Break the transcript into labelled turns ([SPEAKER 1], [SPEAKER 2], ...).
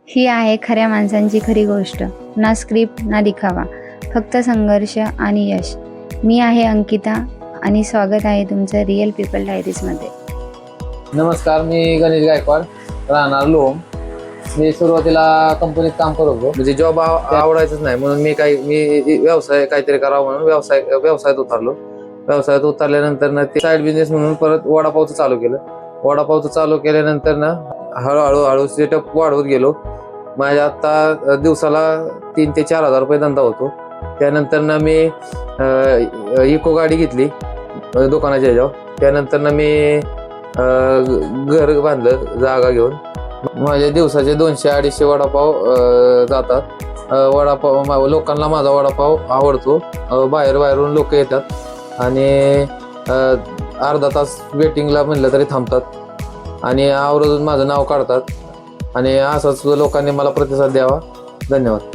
[SPEAKER 1] ही आहे खऱ्या माणसांची खरी गोष्ट. ना स्क्रिप्ट ना दिखावा, फक्त संघर्ष आणि यश. मी आहे अंकिता आणि स्वागत आहे तुमचं रिअल पीपल डायरीजमध्ये.
[SPEAKER 2] नमस्कार, मी गणेश गायकवाड, राहणार लोम. मी सुरुवातीला कंपनीत काम करत होतो. म्हणजे जॉब आवडायचंच नाही म्हणून मी व्यवसाय काहीतरी करावा म्हणून व्यवसायात उतरलो. व्यवसायात उतरल्यानंतर ना ते साईड बिझनेस म्हणून परत वडापावचं चालू केलं. वडापावचं चालू केल्यानंतर ना हळूहळू सेटअप वाढवत गेलो. माझ्या आता दिवसाला 3,000 ते 4,000 रुपये धंदा होतो. त्यानंतर ना मी इको गाडी घेतली दुकानाच्या ह्याच्यावर. त्यानंतर ना मी घर बांधलं जागा घेऊन. माझ्या दिवसाचे 200-250 वडापाव जातात. लोकांना माझा वडापाव आवडतो. बाहेरून लोक येतात आणि अर्धा तास वेटिंगला म्हणलं तरी थांबतात आणि आवर्जून माझं नाव काढतात आणि असंच लोकांनी मला प्रतिसाद द्यावा. धन्यवाद.